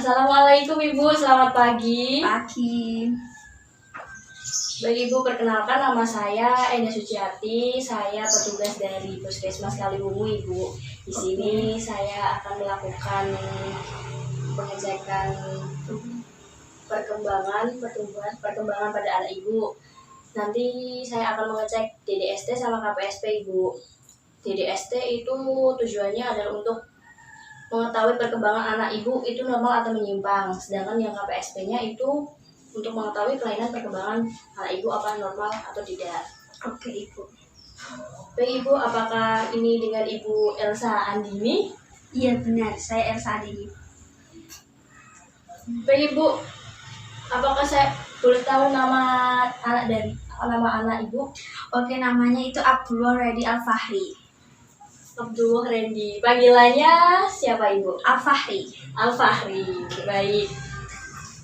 Assalamualaikum Ibu, selamat pagi. Pagi. Baik Ibu, perkenalkan nama saya Enda Suciati. Saya petugas dari Puskesmas Kaliwungu Ibu. Di sini saya akan melakukan pengecekan perkembangan pada anak Ibu. Nanti saya akan mengecek DDST sama KPSP Ibu. DDST itu tujuannya adalah untuk mengetahui perkembangan anak ibu itu normal atau menyimpang, sedangkan yang KPSP-nya itu untuk mengetahui kelainan perkembangan anak ibu apa normal atau tidak. Oke Ibu. Baik Ibu, apakah ini dengan Ibu Elsa Andini? Iya benar, saya Elsa Andini. Baik Ibu, apakah saya boleh tahu nama anak Ibu? Oke, namanya itu Abdullah Redi Al-Fahri. Abdullah Randy. Panggilannya siapa Ibu? Al-Fahri. Al-Fahri. Baik.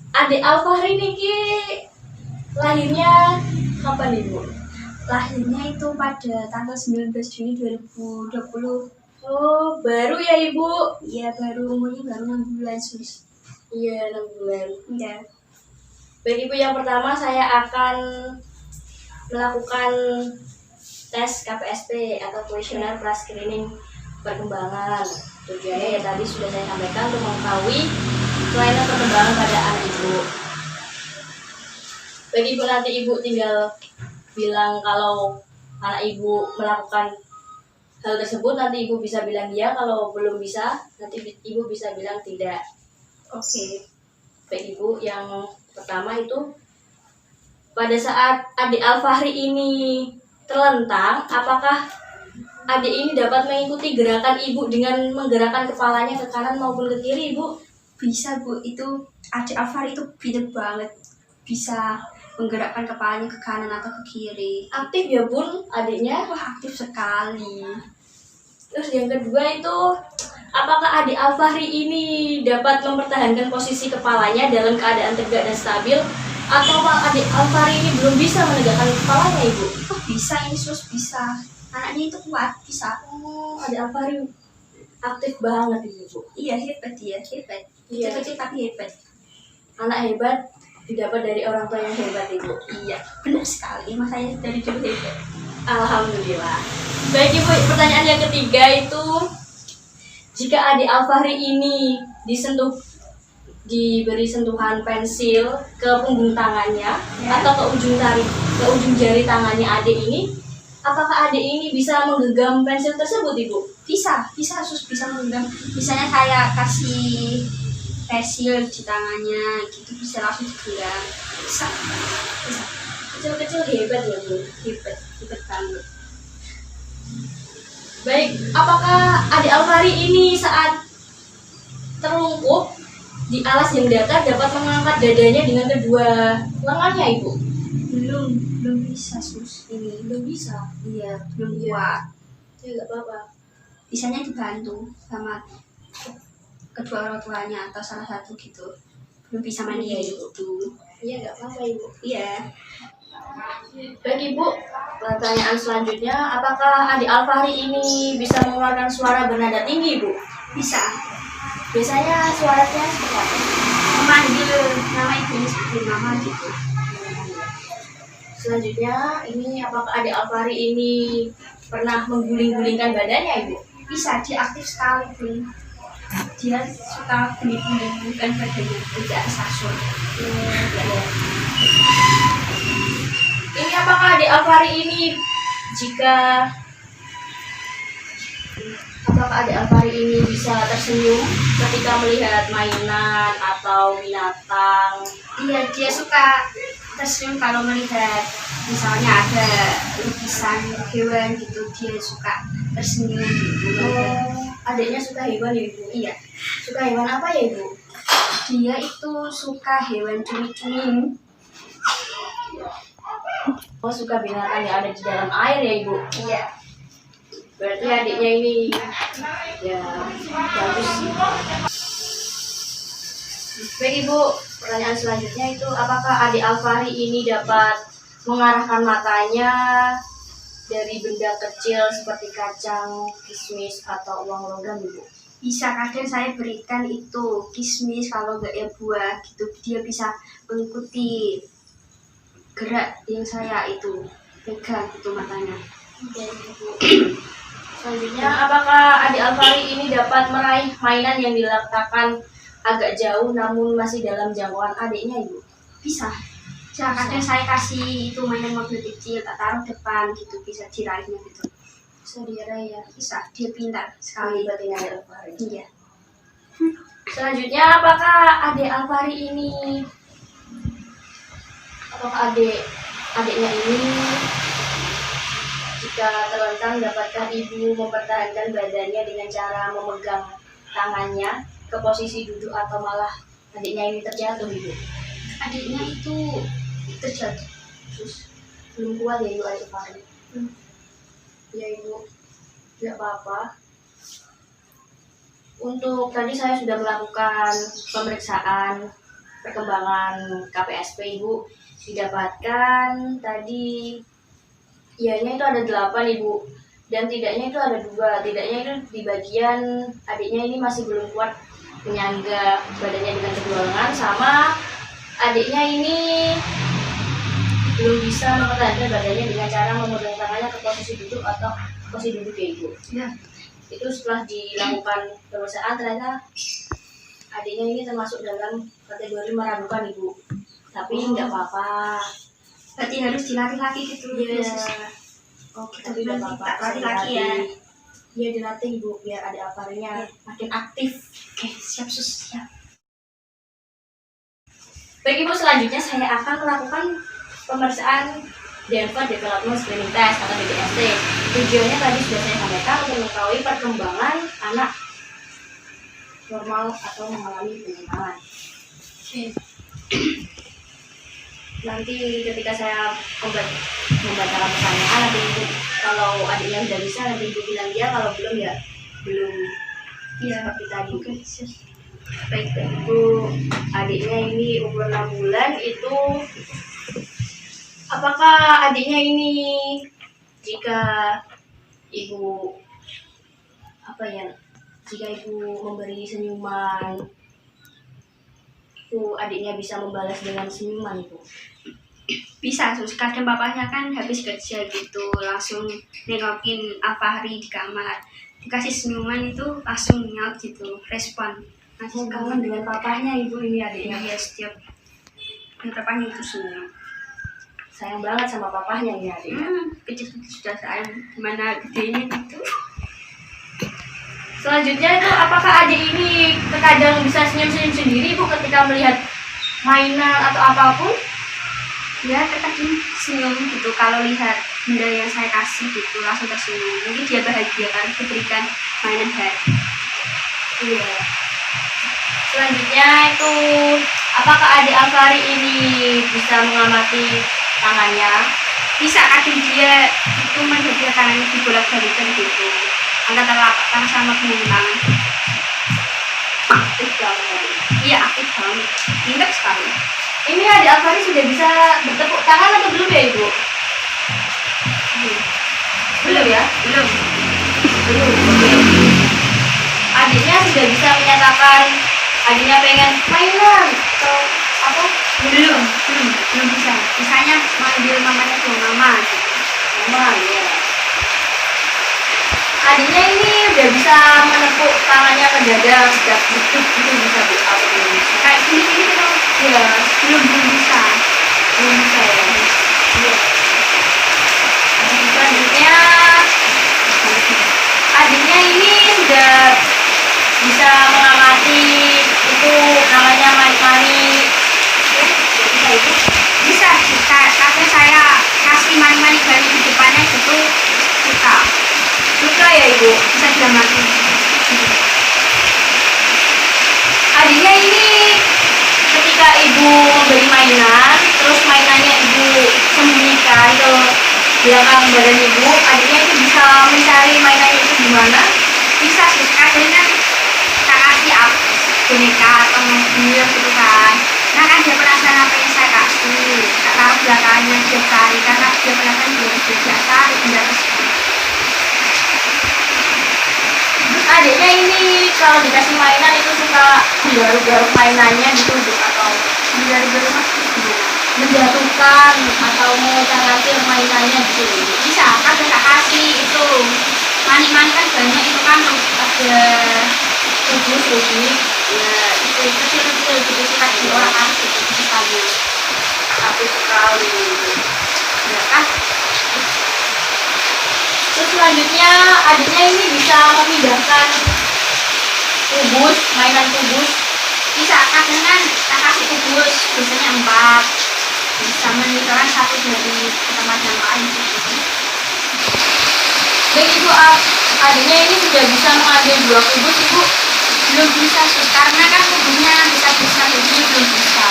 Adik Al-Fahri niki lahirnya kapan Ibu? Lahirnya itu pada tanggal 19 Juni 2020. Oh, baru ya Ibu? Iya, umurnya baru 6 bulan sus. Iya, 6 bulan. Iya. Baik Ibu, yang pertama saya akan melakukan tes KPSP atau Questionnaire Pra-Screening Perkembangan. Tujuannya ya tadi sudah saya sampaikan untuk mengetahui kelainan perkembangan pada anak Ibu. Bagi Ibu, nanti Ibu tinggal bilang kalau anak Ibu melakukan hal tersebut, nanti Ibu bisa bilang iya, kalau belum bisa nanti Ibu bisa bilang tidak. Oke. Baik Ibu, yang pertama itu pada saat adik Al-Fahri ini terlentang, apakah adik ini dapat mengikuti gerakan ibu dengan menggerakkan kepalanya ke kanan maupun ke kiri, Ibu? Bisa Bu, itu adik Al-Fahri itu pintar banget. Bisa menggerakkan kepalanya ke kanan atau ke kiri. Aktif ya Bun adiknya? Wah, aktif sekali. Terus yang kedua itu, apakah adik Al-Fahri ini dapat mempertahankan posisi kepalanya dalam keadaan tegak dan stabil? Atau adik Al-Fahri ini belum bisa menegakkan kepalanya, Ibu? Oh, bisa ini sus, bisa. Anaknya itu kuat, bisa. Oh, adik Al-Fahri aktif banget Ibu. Iya, hebat dia, hebat. Iya. Kecil-kecil tapi hebat. Anak hebat didapat dari orang tua yang hebat, Ibu. Iya, benar sekali. Mas saya dari dulu hebat. Alhamdulillah. Baik Ibu, pertanyaan yang ketiga itu, jika adik Al-Fahri ini diberi sentuhan pensil ke punggung tangannya ya, atau ke ujung jari tangannya adik ini, apakah adik ini bisa menggenggam pensil tersebut Ibu? Bisa sus, bisa menggenggam. Misalnya saya kasih pensil di tangannya gitu, bisa langsung digenggam. Bisa. Kecil-kecil hebat ya Bu. Hebat banget. Baik, apakah adik Al-Fahri ini saat terlungkup di alas yang datar dapat mengangkat dadanya dengan kedua lengannya Ibu? Belum bisa sus, ini Belum bisa. iya, belum Iya. kuat. Ya nggak apa-apa. Bisanya dibantu sama kedua orang tuanya atau salah satu gitu. Belum bisa mandiri gitu. Iya nggak apa-apa Ibu. Iya. Baik Ibu, pertanyaan selanjutnya, apakah adik Al-Fahri ini bisa mengeluarkan suara bernada tinggi Ibu? Bisa. Biasanya suaranya seperti apa? Memanggil nama ibunya seperti mama gitu. Selanjutnya, ini apakah adik Al-Fahri ini pernah mengguling-gulingkan badannya Ibu? Bisa, dia aktif sekali Bun. Dia suka guling-gulingkan badannya, tidak sasul. Ini apakah adik Al-Fahri ini apakah adik Al-Fahri ini bisa tersenyum ketika melihat mainan atau binatang? Iya, dia suka tersenyum kalau melihat misalnya ada lukisan hewan gitu, dia suka tersenyum gitu. Oh, adiknya suka hewan ya Ibu? Iya, Suka hewan apa ya Ibu? dia itu suka hewan cumi-cumi. Oh, suka binatang yang ada di dalam air ya Ibu? Iya. Berarti adiknya ini ya bagus sih. Baik Ibu, pertanyaan selanjutnya itu, apakah adik Al-Fahri ini dapat mengarahkan matanya dari benda kecil seperti kacang, kismis, atau uang logam Ibu? Bisa kadang saya berikan itu kismis, kalau enggak ya buah gitu, dia bisa mengikuti gerak yang saya itu pegang itu matanya. Oke, Ibu. Selanjutnya, apakah adik Alfari ini dapat meraih mainan yang diletakkan agak jauh namun masih dalam jangkauan adiknya, Ibu? Bisa. Kadang saya kasih itu mainan mobil kecil, tak taruh depan gitu, bisa diraihnya gitu. Bisa diraih ya? Bisa, dia pintar sekali. Berarti adik Alfari. Iya. Selanjutnya, apakah adik Alfari ini, apakah adiknya ini jika terlentang dapatkah ibu mempertahankan badannya dengan cara memegang tangannya ke posisi duduk atau malah adiknya ini terjatuh, Ibu? Adiknya itu terjatuh. Terus belum kuat ya Ibu adik Alfari? Ya Ibu, tidak apa-apa. Untuk tadi saya sudah melakukan pemeriksaan perkembangan KPSP, Ibu. Didapatkan tadi ianya itu ada 8, Ibu. Dan tidaknya itu ada 2. Tidaknya itu di bagian adiknya ini masih belum kuat menyangga badannya dengan kedua lengan, sama adiknya ini belum bisa mempertahankan badannya dengan cara memegang tangannya ke posisi duduk atau posisi duduk ya Ibu. Ya. Itu setelah dilakukan pemeriksaan ternyata adiknya ini termasuk dalam kategori meragukan, Ibu. Tapi enggak apa-apa. Berarti harus dilatih lagi gitu. Iya. Oke, tapi enggak apa-apa. Latih lagi ya. Iya, dilatih Ibu biar adik Alfarinya makin aktif. Oke, siap sus, siap. Baik Ibu, selanjutnya saya akan melakukan pemeriksaan Denver Development Screening Test atau DDST. Tujuannya tadi sudah saya sampaikan untuk mengetahui perkembangan anak normal atau mengalami penyimpangan. Oke. Nanti ketika saya membacakan pertanyaan, nanti Ibu kalau adiknya sudah bisa, nanti Ibu bilang dia, kalau belum ya belum. Iya. Seperti tadi. Oke, siap. Baik, itu adiknya ini umur 6 bulan. Itu apakah adiknya ini jika ibu jika ibu memberi senyuman itu adiknya bisa membalas dengan senyuman, Ibu? Bisa, sus. Kadang bapaknya kan habis kerja gitu, langsung nengokin Alfari di kamar, dikasih senyuman itu langsung nyaut gitu, respon. Masih kangen dengan papahnya Ibu ini adiknya. Iya, setiap papahnya itu senyum. Sayang banget sama papahnya ini adiknya. Kecil-kecil sudah sayang, gimana gedenya gitu. Selanjutnya itu apakah adik ini terkadang bisa senyum-senyum sendiri Ibu ketika melihat mainan atau apapun? Ya, terkadang senyum gitu kalau lihat benda yang saya kasih gitu, langsung tersenyum. Mungkin dia bahagia kan diberikan mainan baru. Iya. Selanjutnya itu apakah adik Alfari ini bisa mengamati tangannya? Bisa, kadang dia itu menjadi tangannya dibolak-balikan gitu, angkat terlapang sama penyimpangan. Aktif banget. Iya, aktif banget, pintar sekali. Ini adik Alfari sudah bisa bertepuk tangan atau belum ya Ibu? Belum ya? Belum. Oke. Adiknya sudah bisa menyatakan adiknya pengen mainan atau apa? Belum bisa. Misalnya manggil mamanya tuh mama gitu. Mama ya. Adiknya ini udah bisa menepuk tangannya ke dada, sejak duduk itu bisa Bu? Apa belum bisa? Kayak gini tuh. Ya, Belum bisa. belum bisa ya. Iya. Selanjutnya adiknya ini sudah bisa mengamati itu namanya mani-mani. Bisa itu? Bisa. Kadang saya kasih mani-mani bayi di depannya gitu, Suka ya Ibu? bisa diamati. Adiknya ini ketika Ibu memberi mainan, terus mainannya Ibu sembunyikan ke belakang badan Ibu, adiknya itu bisa mencari mainannya itu di mana? Bisa sih, kadang kan kita kasih boneka atau mobil gitu kan. Nah kan dia penasaran apa yang saya kasih, tak tahu belakangnya dia cari karena dia penasaran belum biasa benda tersebut. Terus adiknya ini kalau dikasih mainan itu suka menggaruk-garuk mainannya gitu Bu, atau Baru-baru masuk gimana? menjatuhkan atau mengotak-atik mainannya gitu Bu. Bisa, kadang tak kasih itu manik-manik kan banyak itu kan ada Rubik ya itu kecil-kecil gitu suka di orang kasih itu sukanya aku sekali. ya kan Terus selanjutnya adiknya ini bisa memindahkan kubus, mainan kubus. bisa kadang kan tak kasih kubus biasanya 4 bisa meninggalkan satu dari tempat yang lain gitu. Baik Ibu, adiknya ini sudah bisa mengambil 2 kubus Ibu. Belum bisa sih karena kan kubusnya bisa jadi belum bisa.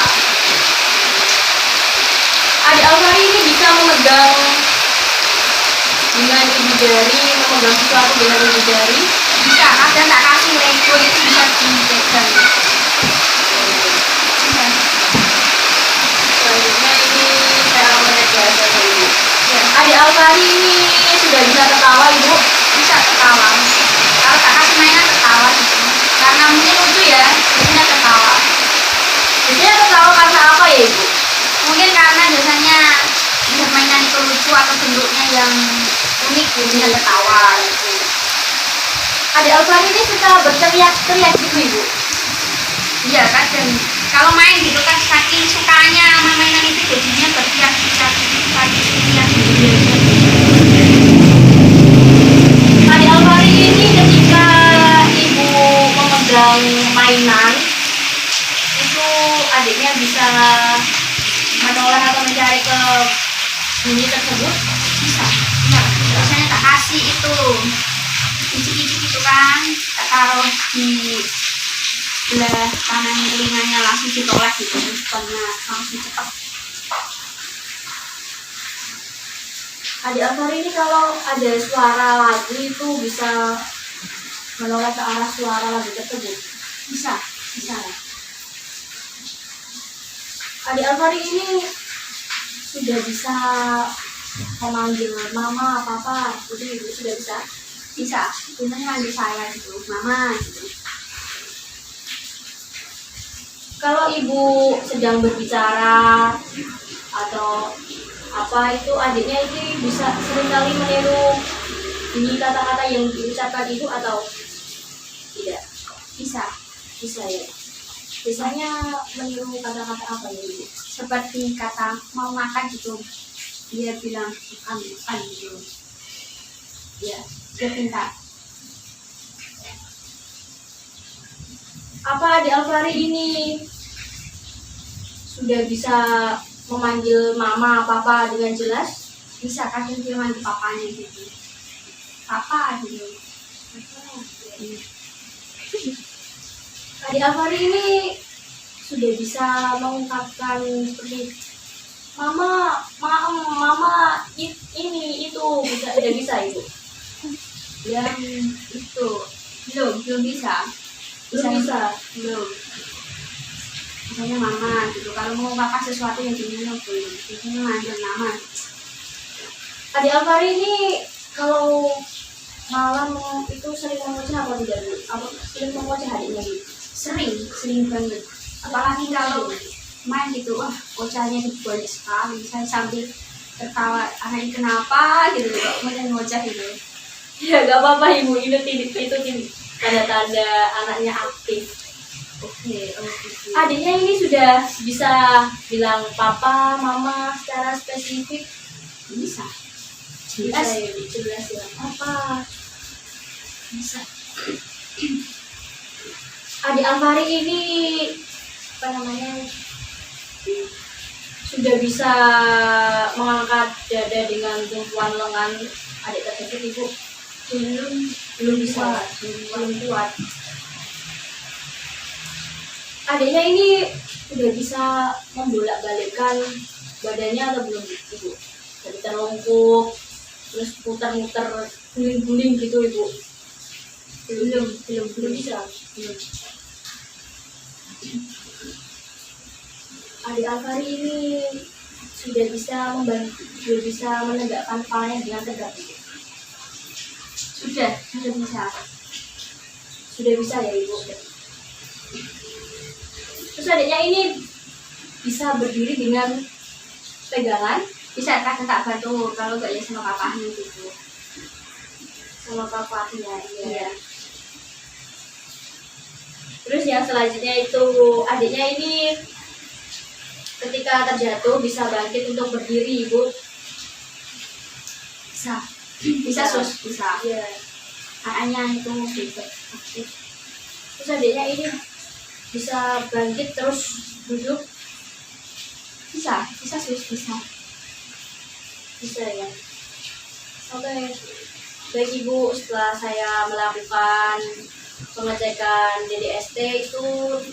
Adik Alfari ini bisa memegang dengan ibu jari, memegang sesuatu dengan ibu jari. Bisa kadang tak kasih Lego itu bisa dipegang. Bisa. Selanjutnya ini cara melihat bahasa Ibu. Ya. Adik Alfari ini sudah bisa tertawa Ibu. Bisa ketawa kalau tak kasih mainan ketawa gitu karena mungkin lucu ya jadinya ketawa Biasanya tertawa karena apa ya Ibu? mungkin karena biasanya lihat mainan itu lucu atau bentuknya yang unik jadinya ketawa gitu. Adik Alfari ini suka berteriak-teriak gitu Ibu. Iya kadang kalau main gitu kan saking sukanya sama mainan itu jadinya berteriak-teriak gitu. Adik Alfari ini ketika ibu memegang mainan itu adiknya bisa menoleh atau mencari ke bunyi tersebut. Bisa iya biasanya tak kasih itu kicik-kicik itu kan tak taruh di belah kanan telinganya langsung ditolak gitu karena langsung cepat. Adik Alfari ini kalau ada suara lagu itu bisa menoleh ke arah suara lagu tersebut. Bisa lah. Adik Alfari ini sudah bisa memanggil mama, papa, itu Ibu sudah bisa. Bisa biasanya manggil saya gitu mama gitu. Kalau ibu sedang berbicara atau apa itu adiknya ini bisa seringkali meniru bunyi kata-kata yang diucapkan ibu atau tidak? Bisa Bisa ya. Biasanya meniru kata-kata apa ya ibu? seperti kata mau makan gitu dia bilang makan gitu ya dia minta. Apa adik Alfari ini sudah bisa memanggil mama, papa dengan jelas? Bisa kadang dia manggil papanya gitu papa gitu. Adik Alfari ini sudah bisa mengungkapkan seperti mama, mama ini itu bisa tidak bisa ibu? Yang itu belum bisa. Belum bisa. Belum misalnya mama gitu kalau mau mengungkapkan sesuatu yang diminum belum biasanya manggil nama. Adik Alfari ini kalau malam itu sering mengoceh apa tidak bu? Apa sering mengoceh adiknya bu? Sering banget apalagi kalau main gitu wah bocahnya itu banyak sekali saya sambil tertawa anak ini kenapa gitu kok kemudian ngoceh gitu. Ya gak apa-apa ibu, itu tanda-tanda anaknya aktif. Oke. Adiknya ini sudah bisa bilang papa, mama secara spesifik. Bisa Jelas ya. Apa? bisa. Adik Alfari ini apa namanya sudah bisa mengangkat dada dengan tumpuan lengan adik tersebut ibu? Belum bisa, belum kuat. Adiknya ini sudah bisa membolak-balikkan badannya atau belum ibu? Jadi terlungkup terus putar-putar guling-guling gitu ibu? Belum bisa. Adik Alfari ini sudah bisa menegakkan kepalanya dengan tegak ibu? Sudah bisa. Sudah bisa ya ibu. Terus adiknya ini bisa berdiri dengan pegangan. Bisa kadang tak bantu kalau gak ya sama kakaknya gitu. Sama papahnya, Iya. Terus yang selanjutnya itu adiknya ini ketika terjatuh bisa bangkit untuk berdiri, ibu. Bisa. Bisa sus, bisa. Iya. Kakaknya itu bisa aktif. Terus adiknya ini bisa bangkit terus duduk. Bisa sus, bisa. Bisa ya. Oke. Baik ibu, setelah saya melakukan pengecekan DDST itu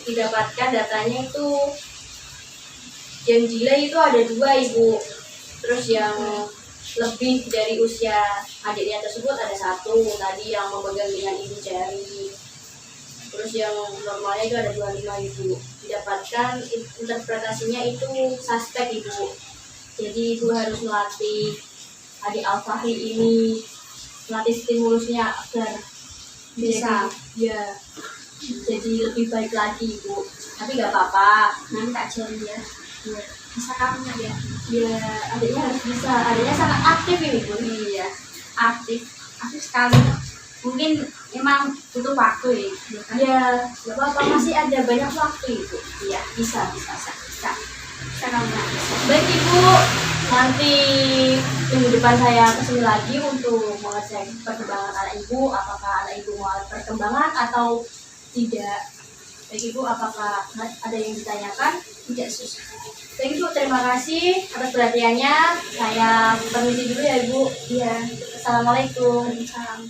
didapatkan datanya itu yang delay itu ada 2 ibu. Terus yang lebih dari usia adiknya tersebut ada 1 tadi yang memegang dengan ibu jari. Terus yang normalnya itu ada 25 ibu. Didapatkan interpretasinya itu suspek ibu. Jadi ibu harus melatih adik Al-Fahri ini, melatih stimulusnya agar Bisa. ya jadi lebih baik lagi ibu. Tapi nggak apa-apa, Nanti tak jari ya. ya, Bisa kamu ya. ya adiknya harus bisa. Adiknya sangat aktif ini bu. Iya. Aktif sekali. Mungkin emang butuh waktu ya. Ya nggak apa-apa, masih ada banyak waktu ibu. Iya. Bisa. Bisa kamu bisa. Baik ibu, nanti minggu depan saya kesini lagi untuk mengecek perkembangan anak ibu, apakah anak ibu mengalami perkembangan atau tidak. Baik ibu, apakah ada yang ditanyakan? Tidak sus. Baik ibu, terima kasih atas perhatiannya. Saya permisi dulu ya ibu. Iya. Assalamualaikum. Salam.